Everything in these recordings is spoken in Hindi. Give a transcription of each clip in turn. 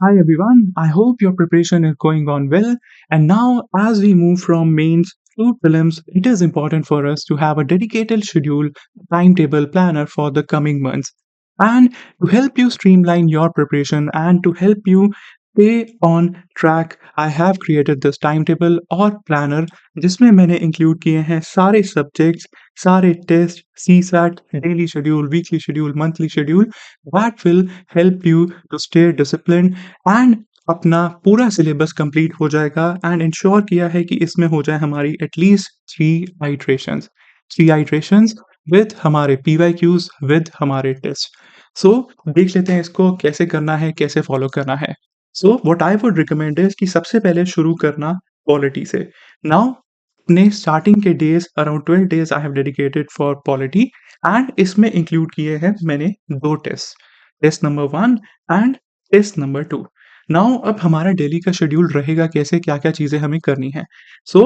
Hi everyone, I hope your preparation is going on well. And now, as we move from mains to prelims, it is important for us to have a dedicated schedule, timetable, planner for the coming months. And to help you streamline your preparation and to help you stay on track, I have created this timetable or planner जिसमें मैंने इंक्लूड किए हैं सारे सब्जेक्ट्स, सारे test, CSAT, daily schedule, weekly schedule, monthly schedule that will help you to stay disciplined and अपना पूरा सिलेबस कंप्लीट हो जाएगा एंड इंश्योर किया है कि इसमें हो जाए हमारी एटलीस्ट 3 आइट्रेशंस विद हमारे पीवाईक्यूज विद हमारे टेस्ट। सो देख लेते हैं इसको कैसे करना है, कैसे फॉलो करना है। So what I would recommend is कि सबसे पहले शुरू करना पॉलिटी से। नाउ अपने स्टार्टिंग के days around 12 days I have dedicated for polity and इसमें इंक्लूड किए हैं मैंने 2 test, test number 1 and test number 2। Now अब हमारा डेली का शेड्यूल रहेगा कैसे, क्या-क्या चीज़ें हमें करनी है। सो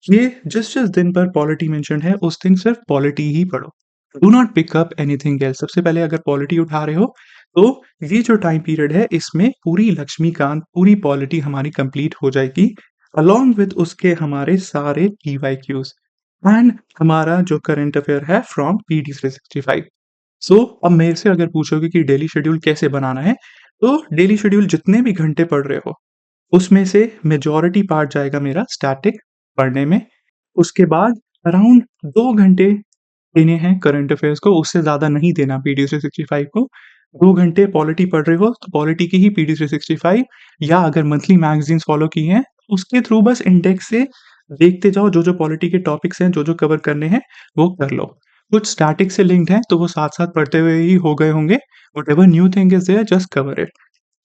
ये जिस-जिस दिन पर पॉलिटी मेंशन्ड है, उस दिन सिर्फ पॉलिटी ही पढ़ो। Do not pick up anything else. सबसे पहले अगर पॉलिटी उठा रहे हो, तो ये जो टाइम पीरियड है, इसमें पूरी लक्ष्मीकांत, पूरी पॉलिटी हमारी कंप्लीट हो जाएगी, अलोंग विथ उसके हमारे सारे पीवाईक्यूज़ एंड हमारा जो करंट अफेयर है फ्रॉम पीडी 365। सो अब मेरे से अगर पूछोगे कि डेली शेड्यूल कैसे बनाना है, तो डेली शेड्यूल जितने भी घंटे पढ़ रहे हो, उसमें से मेजॉरिटी पार्ट जाएगा मेरा स्टैटिक पढ़ने में। उसके बाद अराउंड 2 घंटे देने हैं करंट अफेयर्स को, उससे ज़्यादा नहीं देना पीडी 365 को। 2 घंटे पॉलिटी पढ़ रहे हो, तो पॉलिटी की ही पीडी 365 या अगर मंथली मैगज़ीन्स फॉलो की हैं, उसके थ्रू बस इंडेक्स से देखते जाओ, जो-जो पॉलिटी के टॉपिक्स हैं, जो-जो कवर करने हैं, वो कर लो। कुछ स्टैटिक से लिंक्ड हैं, तो वो साथ-साथ पढ़ते हुए ही हो गए होंगे। Whatever new thing is there, just cover it.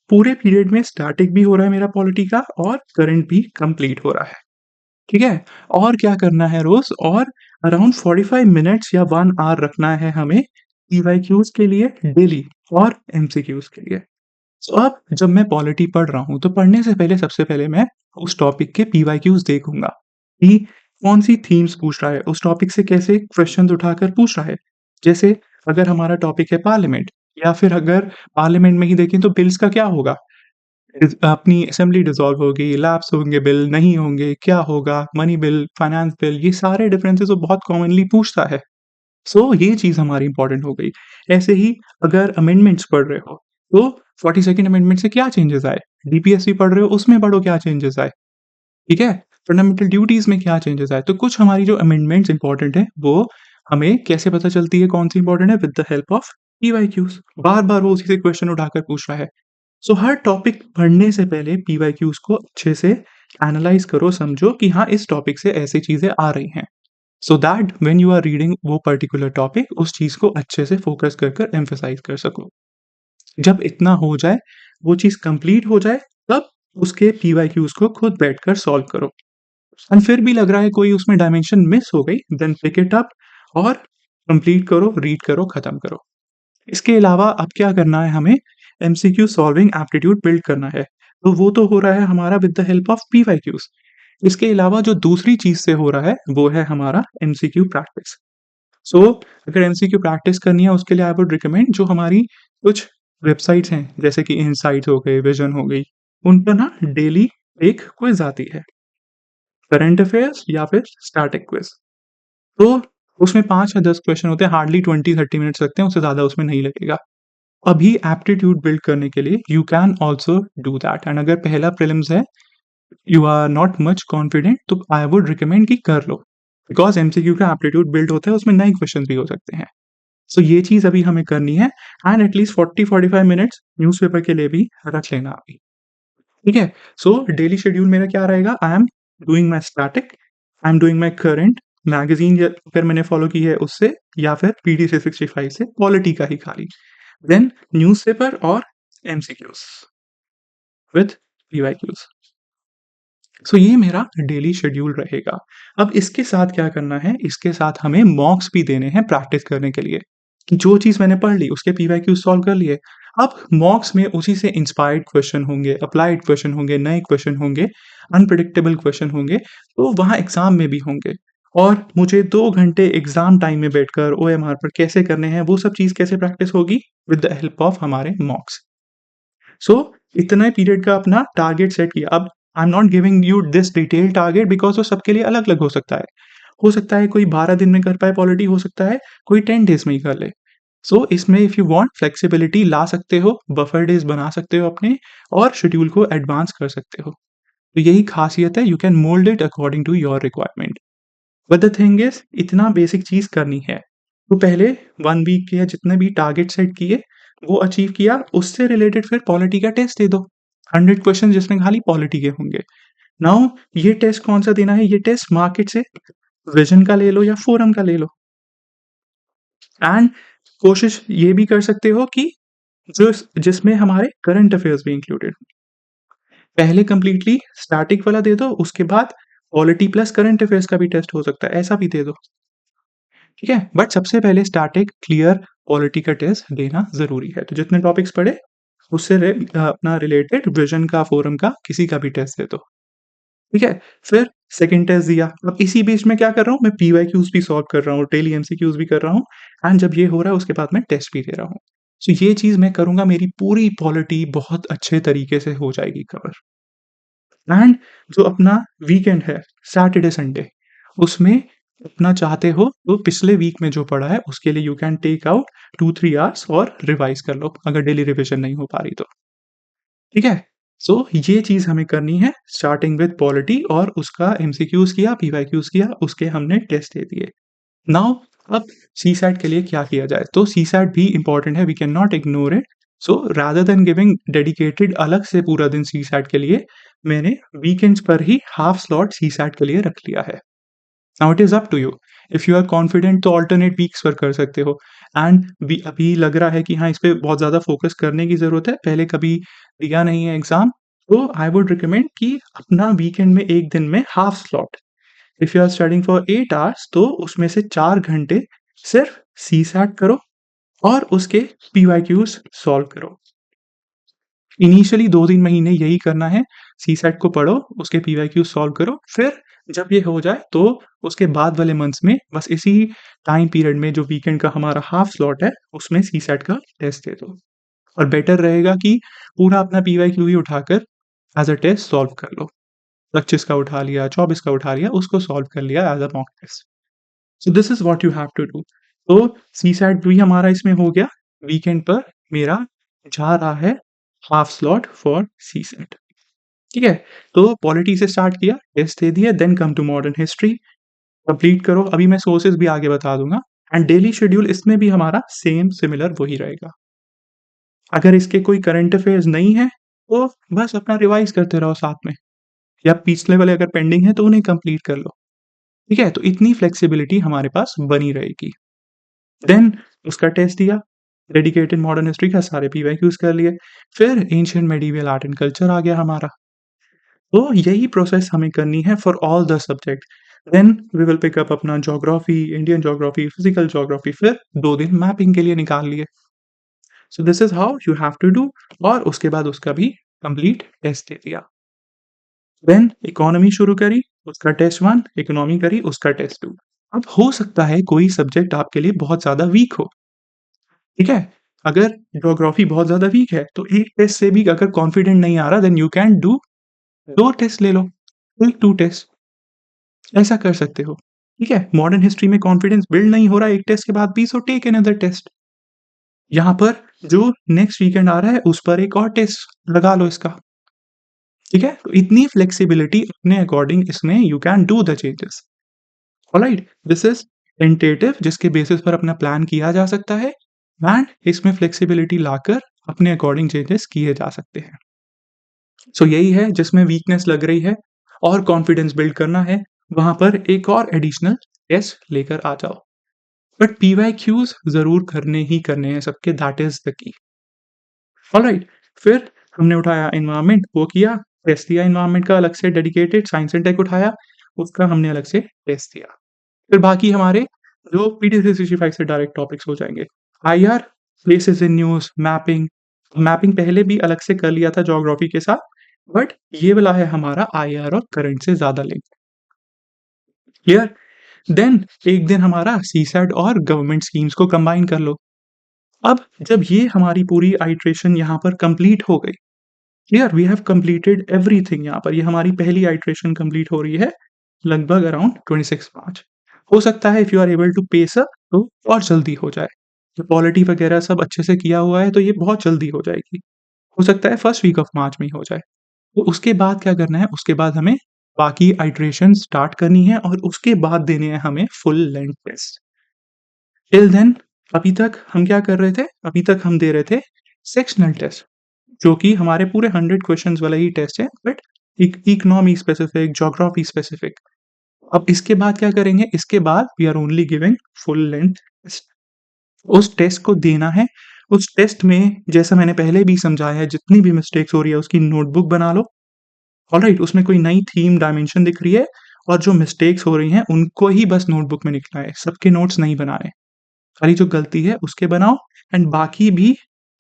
पूरे पीरियड में स्टैटिक भी हो रहा है मेरा पॉलिटी का और करंट भी कंप्लीट हो रहा है, ठीक है? और क्या करना है रोज़, और अराउंड 45 मिनट्स या 1 आवर रखना है हमें पीवाईक्यूज़ के लिए डेली और एमसीक्यूज़ के लिए। सो अब जब मैं पॉलिटी पढ़ रहा हूँ, तो पढ़ने से पहले सबसे पहले मैं उस टॉपिक के पीवाईक्यूज़ देखूँगा कि कौन-सी थीम्स पूछ रहा है, उस टॉपिक से कैसे क्वेश्चन्स उठाकर पूछ रहा है। जैसे अगर हमारा टॉपिक है पार्लियामेंट, या फिर अगर पार्लियामेंट में ही देखें तो बिल्स का क्या होगा? अपनी असेंबली डिसॉल्व होगी, लैप्स होंगे बिल, नहीं होंगे, क्या होगा, मनी बिल, फाइनेंस बिल, ये सारे डिफरेंसेस वो बहुत कॉमनली पूछता है। सो ये चीज़ हमारी इम्पोर्टेंट हो गई। ऐसे ही अगर अमेंडमेंट्स पढ़ रहे हो, तो 42nd अमेंडमेंट से क्या चेंजेस आए? डीपीएससी पढ़ रहे हो, उसमें पढ़ो क्या चेंजेस आए, ठीक है? फंडामेंटल ड्यूटीज़ में क्या चेंजेस आए? तो कुछ हमारी जो अमेंडमेंट्स इम्पोर्टेंट है, वो हमें कैसे पता चलती है कौन-सी इम्पोर्टेंट है? With the help of PYQs. बार-बार वो उसी से क्वेश्चन उठाकर पूछ रहा है। सो हर टॉपिक पढ़ने से पहले पीवाईक्यूज़ को अच्छे से एनालाइज़ करो, समझो कि हाँ, इस टॉपिक से ऐसी चीज़ें आ रही हैं। So that when you are reading वो पर्टिकुलर टॉपिक, उस चीज़ को अच्छे से फ़ोकस कर कर एम्फसाइज़ कर सको। जब इतना हो जाए, वो चीज़ कंप्लीट हो जाए, तब उसके पीवाईक्यूज़ को खुद बैठकर सॉल्व करो। एंड फिर भी लग रहा है कोई उसमें डायमेंशन मिस हो गई, देन पिक इट अप और कंप्लीट करो, रीड करो, खत्म करो। इसके अलावा अब क्या करना है हमें? एमसीक्यू सॉल्विंग एप्टीट्यूड बिल्ड करना है। तो वो तो हो रहा है हमारा with the help of PYQs. इसके अलावा जो दूसरी चीज़ से हो रहा है, वो है हमारा एमसीक्यू प्रैक्टिस। सो अगर एमसीक्यू प्रैक्टिस करनी है, उसके लिए आई वुड रिकमेंड जो हमारी कुछ वेबसाइट्स हैं, जैसे कि इनसाइट्स हो गए, विज़न हो गई, उन पर ना डेली एक क्विज़ आती है, करंट अफेयर्स या फिर स्टैटिक क्विज़। तो उसमें 5 या 10 क्वेश्चन होते हैं, हार्डली 20-30 मिनट्स लगते हैं, उससे ज़्यादा उसमें नहीं लगेगा। अभी एप्टीट्यूड बिल्ड करने के लिए you can also do that, and अगर पहला प्रीलिम्स है, you are not much confident, तो आई वुड रिकमेंड कि कर लो, बिकॉज़ एमसीक्यू का एप्टीट्यूड बिल्ड होता है, उसमें नए क्वेश्चंस भी हो सकते हैं। सो ये चीज़ अभी हमें करनी है एंड एटलीस्ट 40-45 मिनट्स न्यूज़पेपर के लिए भी रख लेना अभी, ठीक है? सो डेली शेड्यूल मेरा क्या रहेगा? I am doing my static, I am doing my current, magazine या अगर मैंने फॉलो की है उससे, या फिर पीडी 365 से, पॉलिटी का ही खाली। देन न्यूज़पेपर और एमसीक्यूज़ विथ पीवाईक्यूज़। सो ये मेरा डेली शेड्यूल रहेगा। अब इसके साथ क्या करना है? इसके साथ हमें मॉक्स भी देने हैं प्रैक्टिस करने के लिए, कि जो चीज़ मैंने पढ़ ली, उसके पीवाईक्यूज़ सॉल्व कर लिए। अब मॉक्स में उसी से इंस्पायर्ड क्वेश्चन होंगे, अप्लाइड क्वेश्चन होंगे, नए क्वेश्चन होंगे, अनप्रेडिक्टेबल क्वेश्चन होंगे, तो वहाँ एग्ज़ाम में भी होंगे। और मुझे 2 घंटे एग्ज़ाम टाइम में बैठकर ओएमआर पर कैसे करने हैं, वो सब चीज़ कैसे प्रैक्टिस होगी? विद द हेल्प ऑफ हमारे मॉक्स। सो इतने पीरियड का अपना टारगेट सेट किया। अब I am not giving you this detail target because वो सबके लिए अलग-अलग हो सकता है। हो सकता है कोई 12 दिन में कर पाए पॉलिटी, हो सकता है कोई 10 डेज़ में ही कर ले। सो इसमें इफ यू वांट फ्लेक्सिबिलिटी ला सकते हो, बफर डेज़ बना सकते हो अपने और शेड्यूल को एडवांस कर सकते हो। तो यही खासियत है, you can mould it according to your requirement. But the thing is इतना बेसिक चीज़ करनी है। तो पहले 1 वीक के या जितने भी टारगेट सेट किए, वो अचीव किया, उससे रिलेटेड फिर पॉलिटी का टेस्ट दे दो। 100 क्वेश्चन जिसमें खाली पॉलिटी के होंगे। नाउ ये टेस्ट कौन-सा देना है? ये टेस्ट मार्केट से विज़न का ले लो या फोरम का ले लो। एंड कोशिश ये भी कर सकते हो कि जिसमें हमारे करंट अफेयर्स भी इंक्लूडेड हों। पहले कंप्लीटली स्टैटिक वाला दे दो, उसके बाद पॉलिटी प्लस करंट अफेयर्स का भी टेस्ट हो सकता है, ऐसा भी दे दो। ठीक है? बट सबसे पहले स्टैटिक क्लियर पॉलिटी का टेस्ट देना ज़रूरी है। तो जितने टॉपिक्स पढ़े उससे अपना रिलेटेड विज़न का, फोरम का, किसी का भी टेस्ट दे दो। ठीक है? फिर सेकंड टेस्ट दिया। अब इसी बीच में क्या कर रहा हूँ, मैं पीवाईक्यूज़ भी सॉल्व कर रहा हूँ, डेली एमसीक्यूज़ भी कर रहा हूँ एंड जब ये हो रहा है उसके बाद मैं टेस्ट भी दे रहा हूँ। सो ये चीज़ मैं करूँगा, मेरी पूरी पॉलिटी बहुत अच्छे तरीके से हो जाएगी कवर। एंड जो अपना वीकेंड है, सैटरडे संडे, उसमें अपना चाहते हो तो पिछले वीक में जो पढ़ा है उसके लिए you can take out 2-3 hours और रिवाइज़ कर लो, अगर डेली रिविज़न नहीं हो पा रही तो। ठीक है? सो ये चीज़ हमें करनी है स्टार्टिंग विद पॉलिटी और उसका एमसीक्यूज़ किया, पीवाईक्यूज़ किया, उसके हमने टेस्ट दे दिए। नाउ अब सीसैट के लिए क्या किया जाए? तो सीसैट भी इम्पोर्टेंट है, we can not ignore it. So rather than giving dedicated अलग से पूरा दिन सीसैट के लिए, मैंने वीकेंड्स पर ही हाफ स्लॉट सीसैट के लिए रख लिया है। Now it is up to you. If you are confident तो अल्टरनेट वीक्स पर कर सकते हो एंड बी अभी लग रहा है कि हाँ, इस पे बहुत ज़्यादा फ़ोकस करने की ज़रूरत है, पहले कभी दिया नहीं है एग्ज़ाम, तो आई वुड रिकमेंड कि अपना वीकेंड में 1 दिन में half slot, if you are studying for 8 hours तो उसमें से 4 घंटे सिर्फ सीसैट करो और उसके पीवाईक्यूज़ सॉल्व करो। इनिशियली 2-3 महीने यही करना है, सीसैट को पढ़ो, उसके पीवाईक्यू सॉल्व करो, फिर जब ये हो जाए तो उसके बाद वाले मंथ्स में बस इसी टाइम पीरियड में जो वीकेंड का हमारा हाफ स्लॉट है, उसमें सीसैट का टेस्ट दे दो। और बेटर रहेगा कि पूरा अपना पीवाईक्यू ही उठाकर एज़ अ टेस्ट सॉल्व कर लो। 25 का उठा लिया, 24 का उठा लिया, उसको सॉल्व कर लिया as a mock test. So this is what you have to do. तो सीसैट भी हमारा इसमें हो गया, वीकेंड पर मेरा जा रहा है हाफ स्लॉट फॉर सीसैट। ठीक है? तो पॉलिटी से स्टार्ट किया, टेस्ट दे दिए, then come to modern history, complete करो। अभी मैं सोर्सेज़ भी आगे बता दूँगा एंड डेली शेड्यूल इसमें भी हमारा सेम सिमिलर वही रहेगा। अगर इसके कोई करंट अफेयर्स नहीं है, तो बस अपना रिवाइज़ करते रहो साथ में या पिछले वाले अगर पेंडिंग है तो उन्हें कंप्लीट कर लो। ठीक है? तो इतनी फ्लेक्सिबिलिटी हमारे पास बनी रहेगी। देन उसका टेस्ट दिया, डेडिकेटेड मॉडर्न हिस्ट्री का सारे पीवाईक्यूज़ कर लिए, फिर ancient medieval art and culture आ गया हमारा। तो यही प्रोसेस हमें करनी है for all the subject. Then we will pick up अपना geography, Indian geography, physical geography, फिर 2 दिन मैपिंग के लिए निकाल लिए। So this is how you have to do और उसके बाद उसका भी कंप्लीट टेस्ट दे दिया। देन इकोनॉमी शुरू करी, उसका टेस्ट 1, इकोनॉमी करी, उसका टेस्ट 2। अब हो सकता है कोई सब्जेक्ट आपके लिए बहुत ज़्यादा वीक हो, ठीक है? अगर ज्योग्राफी बहुत ज़्यादा वीक है, तो एक टेस्ट से भी अगर कॉन्फिडेंट नहीं आ रहा then you can do 2 test ले लो, टिल 2 टेस्ट, ऐसा कर सकते हो। ठीक है? मॉडर्न हिस्ट्री में कॉन्फिडेंस बिल्ड नहीं हो रहा है एक टेस्ट के बाद भी, सो टेक अनदर टेस्ट। यहाँ पर जो नेक्स्ट वीकेंड आ रहा है उस पर एक और टेस्ट लगा लो इसका। ठीक है? तो इतनी फ्लेक्सिबिलिटी अपने अकॉर्डिंग इसमें you can do the changes. Alright? This is tentative जिसके बेसिस पर अपना प्लान किया जा सकता है एंड इसमें फ्लेक्सिबिलिटी लाकर अपने अकॉर्डिंग चेंजेस किए जा सकते हैं। सो यही है जिसमें वीकनेस लग रही है और कॉन्फिडेंस बिल्ड करना है, वहाँ पर एक और एडिशनल टेस्ट लेकर आ जाओ। बट पीवाईक्यूज़ ज़रूर करने ही करने हैं सबके, that is the key. Alright? फिर हमने उठाया एनवायरनमेंट, वो किया, टेस्ट दिया एनवायरनमेंट का अलग से डेडिकेटेड, साइंस एंड टेक उठाया, उसका हमने अलग से टेस्ट दिया। फिर बाकी हमारे जो पीटी 365 से डायरेक्ट टॉपिक्स हो जाएँगे। IR, places in news, mapping. Mapping पहले भी अलग से कर लिया था ज्योग्राफी के साथ, बट ये वाला है हमारा आईआर और करंट से ज़्यादा लिंक। क्लियर? देन एक दिन हमारा सीसैट और गवर्नमेंट स्कीम्स को कंबाइन कर लो। अब जब ये हमारी पूरी आइट्रेशन यहाँ पर कंप्लीट हो गई, clear? We have completed everything यहाँ पर। ये हमारी पहली आइटरेशन कंप्लीट हो रही है लगभग अराउंड 26 मार्च। हो सकता है if you are able to pace up तो और जल्दी हो जाए। तो क्वालिटी वगैरह सब अच्छे से किया हुआ है तो ये बहुत जल्दी हो जाएगी। हो सकता है फर्स्ट वीक ऑफ मार्च में ही हो जाए। तो उसके बाद क्या करना है, उसके बाद हमें बाकी आइटरेशन स्टार्ट करनी है और उसके बाद देने हैं हमें full length test. Till then अभी तक हम क्या कर रहे थे? अभी तक हम दे रहे थे सेक्शनल टेस्ट, जो कि हमारे पूरे 100 क्वेश्चंस वाला ही टेस्ट है, but economy specific, geography specific. अब इसके बाद क्या करेंगे? इसके बाद we are only giving full length test. उस टेस्ट को देना है। उस टेस्ट में जैसा मैंने पहले भी समझाया है, जितनी भी मिस्टेक्स हो रही है उसकी नोटबुक बना लो। ऑलराइट, उसमें कोई नई थीम डायमेंशन दिख रही है और जो मिस्टेक्स हो रही हैं उनको ही बस नोटबुक में लिखना है, सबके नोट्स नहीं बनाने। खाली जो गलती है उसके बनाओ एंड बाकी भी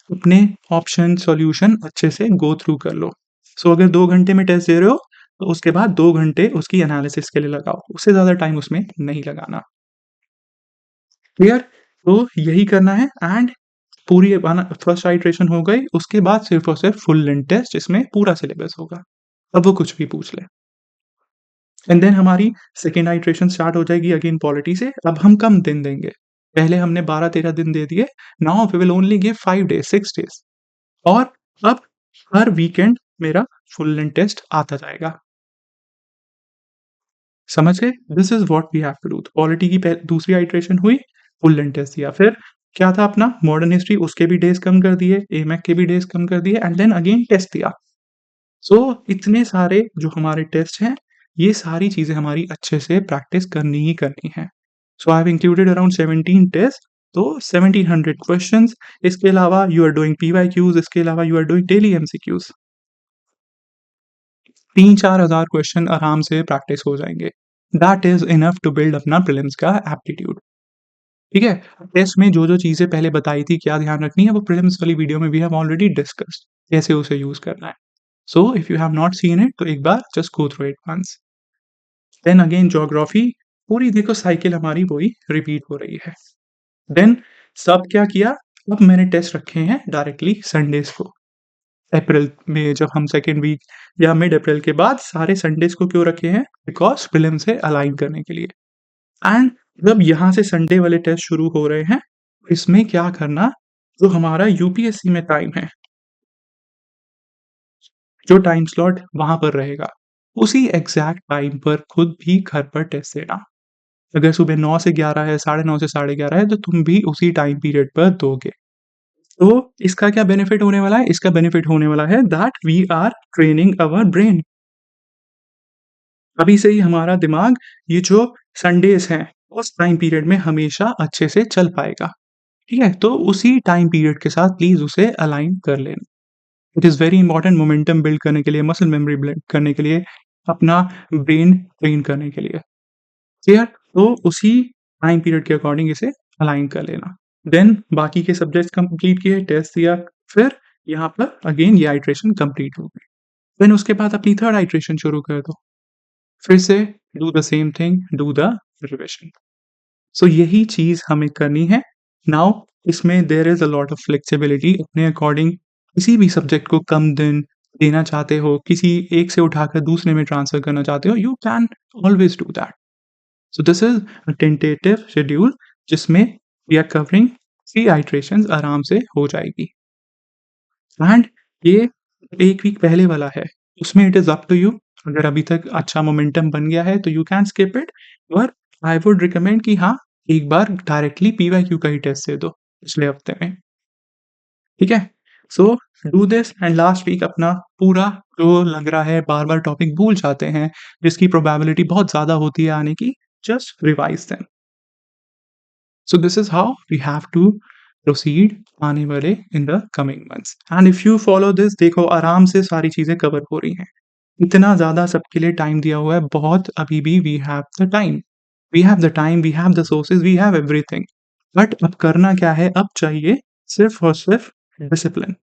अपने ऑप्शन सॉल्यूशन अच्छे से गो थ्रू कर लो। सो अगर 2 घंटे में टेस्ट दे रहे हो तो उसके बाद 2 घंटे उसकी एनालिसिस के लिए लगाओ, उससे ज़्यादा टाइम उसमें नहीं लगाना। क्लियर? तो यही करना है एंड पूरी फर्स्ट आइटरेशन हो गई, उसके बाद सिर्फ और सिर्फ फुल लेंथ टेस्ट जिसमें पूरा सिलेबस होगा। अब वो कुछ भी पूछ ले। एंड देन हमारी सेकंड आइटरेशन स्टार्ट हो जाएगी अगेन पॉलिटी से। अब हम कम दिन देंगे। पहले हमने 12-13 दिन दे दिए, now we will only give 5 days, 6 days. और अब हर वीकेंड मेरा फुल लेंथ टेस्ट आता जाएगा। समझ गए? This is what we have to do. तो पॉलिटी की दूसरी आइटरेशन हुई, फुल लेंथ टेस्ट दिया। फिर क्या था अपना मॉडर्न हिस्ट्री, उसके भी डेज़ कम कर दिए, एमएक के भी डेज़ कम कर दिए एंड देन अगेन टेस्ट दिया। सो इतने सारे जो हमारे टेस्ट हैं, ये सारी चीज़ें हमारी अच्छे से प्रैक्टिस करनी ही करनी है। So I have included around 17 test, तो 1700 क्वेश्चंस। इसके अलावा यू आर डूइंग पीवाईक्यूज़, इसके अलावा you are doing daily MCQs. 3-4 हज़ार क्वेश्चन आराम से प्रैक्टिस हो जाएँगे। That is enough to build अपना प्रीलिम्स का एप्टीट्यूड। ठीक है? टेस्ट में जो-जो चीज़ें पहले बताई थी, क्या ध्यान रखनी है, वो प्रीलिम्स वाली वीडियो में वी हैव ऑलरेडी डिस्कस्ड, कैसे उसे यूज़ करना है। So if you have not seen it तो एक बार just go through it once. Then again geography, पूरी देखो साइकिल हमारी वही रिपीट हो रही है। देन सब क्या किया, अब मैंने टेस्ट रखे हैं डायरेक्टली संडेज़ को। अप्रैल में जब हम सेकंड वीक या मिड अप्रैल के बाद सारे संडेज़ को क्यों रखे हैं? बिकॉज़ प्रीलिम से अलाइन करने के लिए। एंड जब यहाँ से संडे वाले टेस्ट शुरू हो रहे हैं, इसमें क्या करना, जो हमारा यूपीएससी में टाइम है, जो टाइम स्लॉट वहाँ पर रहेगा, उसी एग्ज़ैक्ट टाइम पर खुद भी घर पर टेस्ट देना। अगर सुबह 9 से 11 है, साढ़े 9 से साढ़े 11 है, तो तुम भी उसी टाइम पीरियड पर दोगे। तो इसका क्या बेनिफिट होने वाला है? इसका बेनिफिट होने वाला है that we are training our brain. अभी से ही हमारा दिमाग ये जो संडेज़ हैं, उस टाइम पीरियड में हमेशा अच्छे से चल पाएगा। ठीक है? तो उसी टाइम पीरियड के साथ प्लीज़ उसे अलाइन कर लेना। It is very important momentum build करने के लिए, मसल मेमोरी बिल्ड करने के लिए, अपना ब्रेन ट्रेन करने के लिए। क्लियर? तो उसी टाइम पीरियड के अकॉर्डिंग इसे अलाइन कर लेना। देन बाकी के सब्जेक्ट्स कंप्लीट किए, टेस्ट दिया, फिर यहाँ पर अगेन ये आइटरेशन कंप्लीट हो गई। देन उसके बाद अपनी थर्ड आइटरेशन शुरू कर दो। फिर से do the same thing, do the revision. So यही चीज़ हमें करनी है। नाउ इसमें there is a lot of flexibility, अपने अकॉर्डिंग किसी भी सब्जेक्ट को कम दिन देना चाहते हो, किसी एक से उठाकर दूसरे में ट्रांसफ़र करना चाहते हो, you can always do that. So this is a tentative schedule जिसमें वी आर कवरिंग 3 आइटरेशंस आराम से हो जाएगी। एंड ये 1 वीक पहले वाला है, उसमें it is up to you. अगर अभी तक अच्छा मोमेंटम बन गया है तो यू कैन स्किप इट, और आई वुड रिकमेंड कि हाँ, एक बार डायरेक्टली पीवाईक्यू का ही टेस्ट दे दो पिछले हफ्ते में। ठीक है? So do this and last week अपना पूरा जो लग रहा है बार-बार टॉपिक भूल जाते हैं, जिसकी प्रोबेबिलिटी बहुत ज़्यादा होती है आने की, just revise them. So this is how we have to proceed आने वाले in the coming months, and if you follow this, देखो आराम से सारी चीज़ें कवर हो रही हैं। इतना ज़्यादा सबके लिए टाइम दिया हुआ है, बहुत अभी भी we have the time. We have the time, we have the sources, we have everything. But अब करना क्या है, अब चाहिए सिर्फ़ और सिर्फ़ discipline.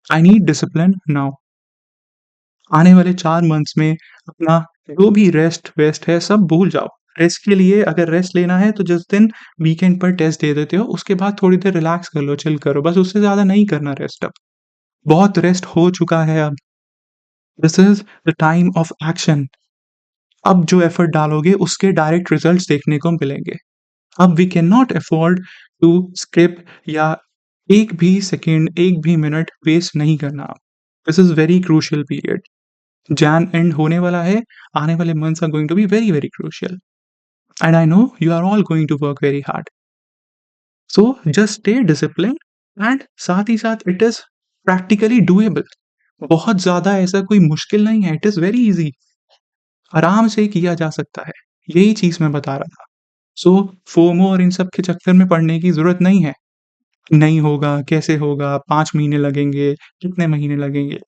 I need discipline now. आने वाले 4 मंथ्स में अपना जो भी रेस्ट वेस्ट है सब भूल जाओ। रेस्ट के लिए अगर रेस्ट लेना है तो जिस दिन वीकेंड पर टेस्ट दे देते हो, उसके बाद थोड़ी देर रिलैक्स कर लो, चिल करो, बस उससे ज़्यादा नहीं करना रेस्ट अब। बहुत रेस्ट हो चुका है अब। This is the time of action. अब जो एफर्ट डालोगे उसके डायरेक्ट रिजल्ट्स देखने को मिलेंगे। अब we can not afford to skip या एक भी सेकंड, एक भी मिनट वेस्ट नहीं करना। This is very crucial period. Jan end होने वाला है, आने वाले months are going to be very, very crucial and I know you are all going to work very hard. So just stay disciplined and साथ ही साथ इट इज़ प्रैक्टिकली डूएबल। बहुत ज़्यादा ऐसा कोई मुश्किल नहीं है, इट इज़ वेरी ईज़ी। आराम से किया जा सकता है। यही चीज़ मैं बता रहा था। सो फोमो और इन सब के चक्कर में पड़ने की ज़रूरत नहीं है। नहीं होगा, कैसे होगा, 5 महीने लगेंगे, कितने महीने लगेंगे।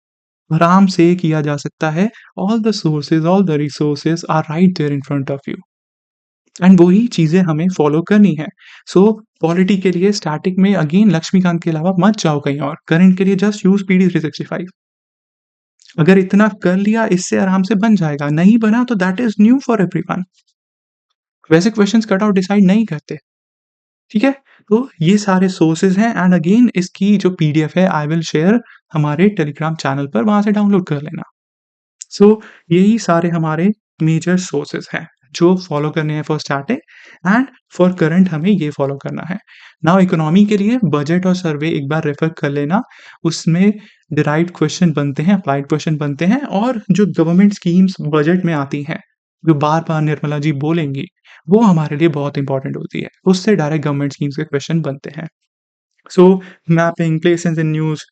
आराम से किया जा सकता है। All the sources, all the resources are right there in front of you and वही चीज़ें हमें फ़ॉलो करनी है। सो पॉलिटी के लिए स्टैटिक में अगेन लक्ष्मीकांत के अलावा मत जाओ कहीं और। करंट के लिए जस्ट यूज़ पीडी 365। अगर इतना कर लिया इससे आराम से बन जाएगा, नहीं बना तो that is new for everyone. वैसे क्वेश्चंस कट ऑफ डिसाइड नहीं करते, ठीक है? तो ये सारे सोर्सेज़ हैं एंड अगेन इसकी जो पीडीएफ है आई विल शेयर हमारे टेलीग्राम चैनल पर, वहाँ से डाउनलोड कर लेना। सो यही सारे हमारे मेजर सोर्सेज़ हैं, जो फॉलो करने हैं for static and for current हमें ये फॉलो करना है। नाउ इकोनॉमी के लिए बजट और सर्वे एक बार रेफर कर लेना, उसमें डिराइव्ड क्वेश्चन बनते हैं, अप्लाइड क्वेश्चन बनते हैं और जो गवर्नमेंट स्कीम्स बजट में आती हैं, जो बार-बार निर्मला जी बोलेंगी, वो हमारे लिए बहुत इम्पोर्टेंट होती है। उससे डायरेक्ट गवर्नमेंट स्कीम्स के क्वेश्चन बनते हैं। सो मैपिंग, प्लेसेस इन न्यूज़,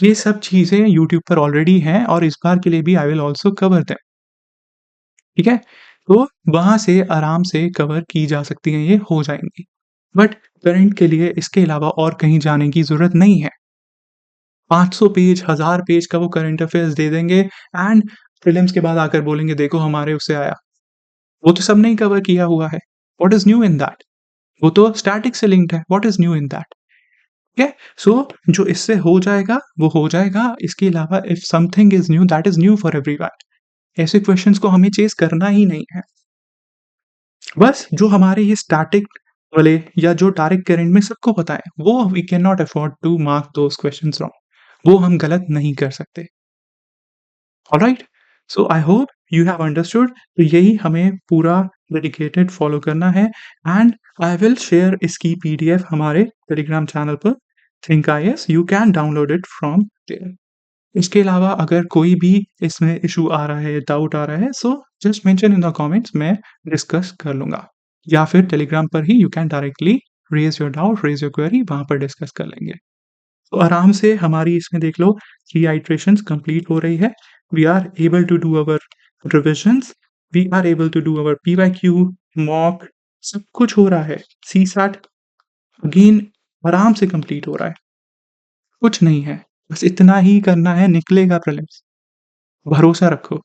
ये सब चीज़ें यूट्यूब पर ऑलरेडी हैं और इस बार के लिए भी I will also cover them. ठीक है? तो वहाँ से आराम से कवर की जा सकती हैं, ये हो जाएँगी। बट करंट के लिए इसके अलावा और कहीं जाने की ज़रूरत नहीं है। 500 पेज, 1000 पेज का वो करंट अफेयर्स दे देंगे एंड प्रीलिम्स के बाद आकर बोलेंगे देखो हमारे उससे आया। वो तो सबने ही कवर किया हुआ है। What is new in that? वो तो स्टैटिक से लिंक्ड है। What is new in that? ठीक है? सो जो इससे हो जाएगा, वो हो जाएगा। इसके अलावा if something is knew that is new for everyone. ऐसे क्वेश्चन्स को हमें चेज़ करना ही नहीं है। बस जो हमारे ये स्टैटिक वाले या जो डायरेक्ट करंट में सबको पता है, वो we can not afford to mark those questions wrong. वो हम गलत नहीं कर सकते। Alright? So I hope you have understood. तो यही हमें पूरा डेडिकेटेड फॉलो करना है एंड आई विल शेयर इसकी पीडीएफ हमारे टेलीग्राम चैनल पर Think IAS. You can download it from there. इसके अलावा अगर कोई भी इसमें इश्यू आ रहा है, डाउट आ रहा है, so just mention in the comments, मैं डिस्कस कर लूँगा। या फिर टेलीग्राम पर ही you can directly raise your doubt, raise your query, वहाँ पर डिस्कस कर लेंगे। तो आराम से हमारी इसमें देख लो 3 इटरेशंस कंप्लीट हो रही है। We are able to do our revisions, we are able to do our PYQ, mock, सब कुछ हो रहा है। सीसैट अगेन आराम से कंप्लीट हो रहा है। कुछ नहीं है, बस इतना ही करना है, निकलेगा प्रीलिम्स। भरोसा रखो,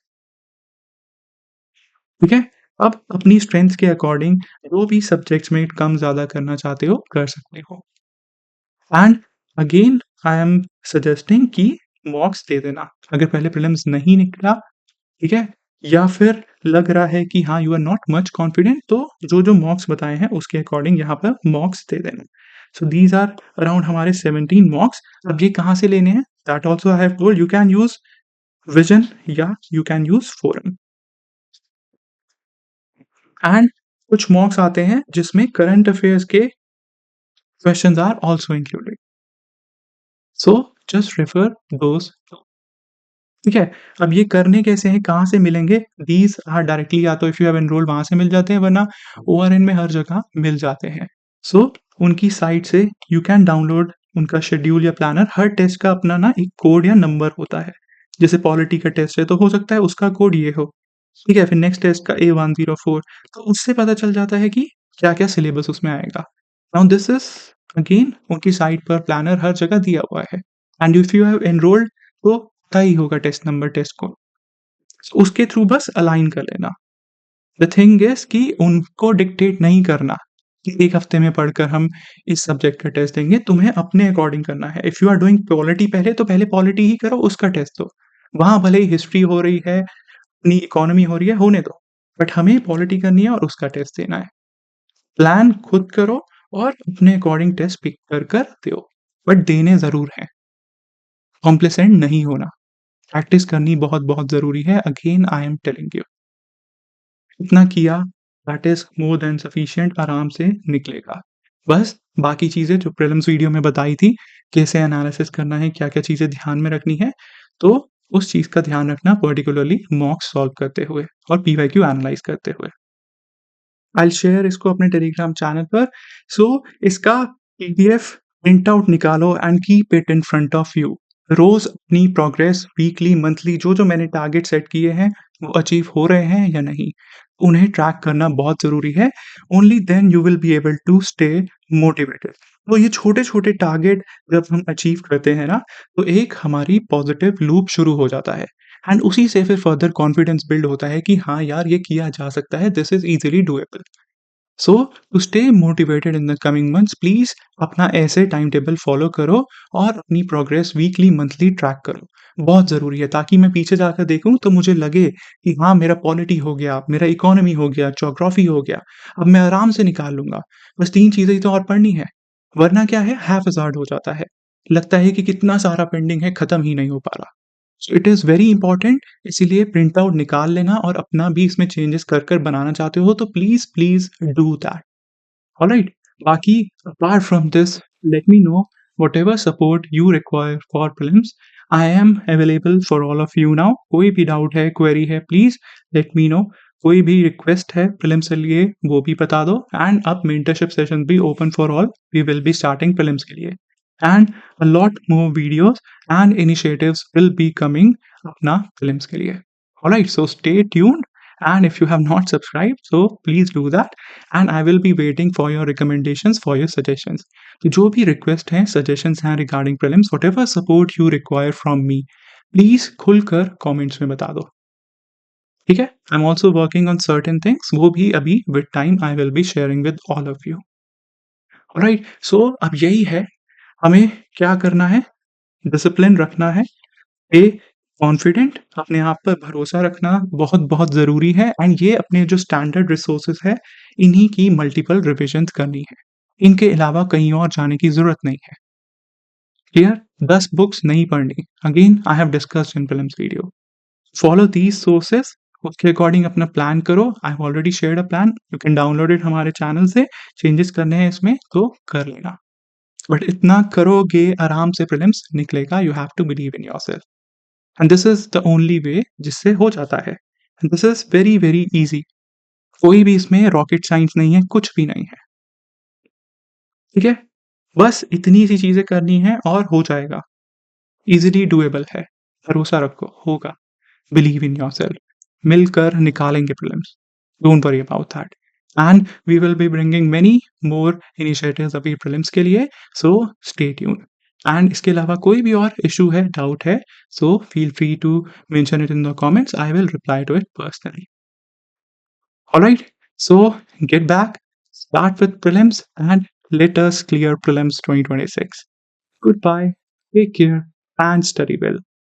ठीक है? अब अपनी स्ट्रेंथ के अकॉर्डिंग जो भी सब्जेक्ट्स में कम ज़्यादा करना चाहते हो, कर सकते हो। And again I am suggesting कि मॉक्स दे देना। अगर पहले प्रीलिम्स नहीं निकला, ठीक है? या फिर लग रहा है कि हाँ, you are not much confident, तो जो-जो मॉक्स बताए हैं उसके अकॉर्डिंग यहाँ पर मॉक्स दे देना। सो दीज़ आर अराउंड हमारे 17 मॉक्स। अब ये कहाँ से लेने हैं? That also I have told. You can use Vision या you can use Forum and कुछ मॉक्स आते हैं जिसमें करंट अफेयर्स के questions are also included. So just refer those. ठीक है? अब ये करने कैसे हैं, कहाँ से मिलेंगे? दीज़ आर डायरेक्टली या तो इफ यू हैव एनरोल्ड वहाँ से मिल जाते हैं, वरना ओआरएन में हर जगह मिल जाते हैं। सो उनकी साइट से यू कैन डाउनलोड उनका शेड्यूल या प्लानर। हर टेस्ट का अपना ना एक कोड या नंबर होता है। जैसे पॉलिटी का टेस्ट है तो हो सकता है उसका कोड ये हो, ठीक है? फिर नेक्स्ट टेस्ट का A104, तो उससे पता चल जाता है कि क्या-क्या सिलेबस उसमें आएगा। नाउ दिस इज़ अगेन उनकी साइट पर प्लानर हर जगह दिया हुआ है and if you have enrolled तो पता ही होगा टेस्ट नंबर, टेस्ट कोड। सो उसके थ्रू बस अलाइन कर लेना। द थिंग इज़ कि उनको डिक्टेट नहीं करना कि 1 हफ्ते में पढ़कर हम इस सब्जेक्ट का टेस्ट देंगे, तुम्हें अपने अकॉर्डिंग करना है। If you are doing polity पहले, तो पहले पॉलिटी ही करो, उसका टेस्ट दो। वहाँ भले ही हिस्ट्री हो रही है, अपनी इकोनॉमी हो रही है, होने दो। बट हमें पॉलिटी करनी है और उसका टेस्ट देना है। प्लान खुद करो और अपने अकॉर्डिंग टेस्ट पिक कर कर दो। बट देने ज़रूर हैं। कॉम्प्लेसेंट नहीं होना। प्रैक्टिस करनी बहुत-बहुत ज़रूरी है। Again I am telling you. इतना किया that is more than sufficient, आराम से निकलेगा। बस बाकी चीज़ें जो प्रीलिम्स वीडियो में बताई थी, कैसे एनालिसिस करना है, क्या-क्या चीज़ें ध्यान में रखनी है, तो उस चीज़ का ध्यान रखना पर्टिकुलरली मॉक्स सॉल्व करते हुए और पीवाईक्यू एनालाइज़ करते हुए। आई विल शेयर इसको अपने टेलीग्राम चैनल पर। सो इसका पीडीएफ प्रिंट आउट निकालो and keep it in front of you. रोज़ अपनी प्रोग्रेस वीकली, मंथली जो-जो मैंने टारगेट सेट किए हैं, वो अचीव हो रहे हैं या नहीं, उन्हें ट्रैक करना बहुत ज़रूरी है। Only then you will be able to stay motivated. तो ये छोटे-छोटे टारगेट जब हम अचीव करते हैं ना, तो एक हमारी पॉजिटिव लूप शुरू हो जाता है एंड उसी से फिर फर्दर कॉन्फिडेंस बिल्ड होता है कि हाँ यार, ये किया जा सकता है, this is easily doable. So to stay motivated in the coming months, please अपना ऐसे टाइम टेबल फ़ॉलो करो और अपनी प्रोग्रेस वीकली, मंथली ट्रैक करो। बहुत ज़रूरी है, ताकि मैं पीछे जाकर देखूँ तो मुझे लगे कि हाँ, मेरा पॉलिटी हो गया, मेरा इकोनॉमी हो गया, ज्योग्राफी हो गया, अब मैं आराम से निकाल लूँगा। बस 3 चीज़ें ही तो और पढ़नी है। वरना क्या है, हैफ़-ज़ार्ड हो जाता है। लगता है कि कितना सारा पेंडिंग है, खत्म ही नहीं हो पा रहा। So it is very important, इसीलिए प्रिंट आउट निकाल लेना और अपना भी इसमें चेंजेस कर बनाना चाहते हो तो please, please do that. Alright? बाकी apart from this, let me know whatever support you require for prelims, I am available for all of you now. कोई भी डाउट है, क्वेरी है, प्लीज़ लेट मी नो। कोई भी रिक्वेस्ट है प्रीलिम्स के लिए, वो भी बता दो एंड अब मेंटरशिप सेशन भी open for all. We will be starting prelims के लिए and a lot more videos and initiatives will be coming अपना फिल्म्स के लिए। Alright, so stay tuned and if you have not subscribed, so please do that and I will be waiting for your recommendations, for your suggestions। तो जो भी रिक्वेस्ट हैं, सजेशंस हैं regarding prelims, whatever support you require from me, please खुलकर कमेंट्स में बता दो। ठीक है? I am also working on certain things, वो भी अभी with time I will be sharing with all of you. Alright, so अब यही है, हमें क्या करना है? डिसिप्लिन रखना है, स्टे कॉन्फिडेंट, अपने आप पर भरोसा रखना बहुत-बहुत ज़रूरी है एंड ये अपने जो स्टैंडर्ड रिसोर्सेज़ है, इन्हीं की मल्टीपल रिविजन्स करनी है। इनके अलावा कहीं और जाने की ज़रूरत नहीं है। क्लियर? 10 बुक्स नहीं पढ़नी। Again I have discussed in prelims video. Follow these sources, उसके अकॉर्डिंग अपना प्लान करो। I have already shared a plan, you can download it हमारे चैनल से। चेंजेस करने हैं इसमें तो कर लेना। बट इतना करोगे, आराम से प्रीलिम्स निकलेगा। You have to believe in yourself and this is the only way जिससे हो जाता है। And this is very, very easy. कोई भी इसमें रॉकेट साइंस नहीं है, कुछ भी नहीं है। ठीक है? बस इतनी सी चीज़ें करनी है और हो जाएगा। ईज़िली डूएबल है। भरोसा रखो, होगा। Believe in yourself. मिलकर निकालेंगे prelims. Don't worry about that and we will be bringing many more initiatives अभी प्रीलिम्स के लिए, सो स्टे ट्यून्ड। एंड इसके अलावा कोई भी और इश्यू है, डाउट है, so feel free to mention it in the comments, I will reply to it personally. Alright, so get back, start with prelims and let us clear prelims 2026. Goodbye, take care and study well.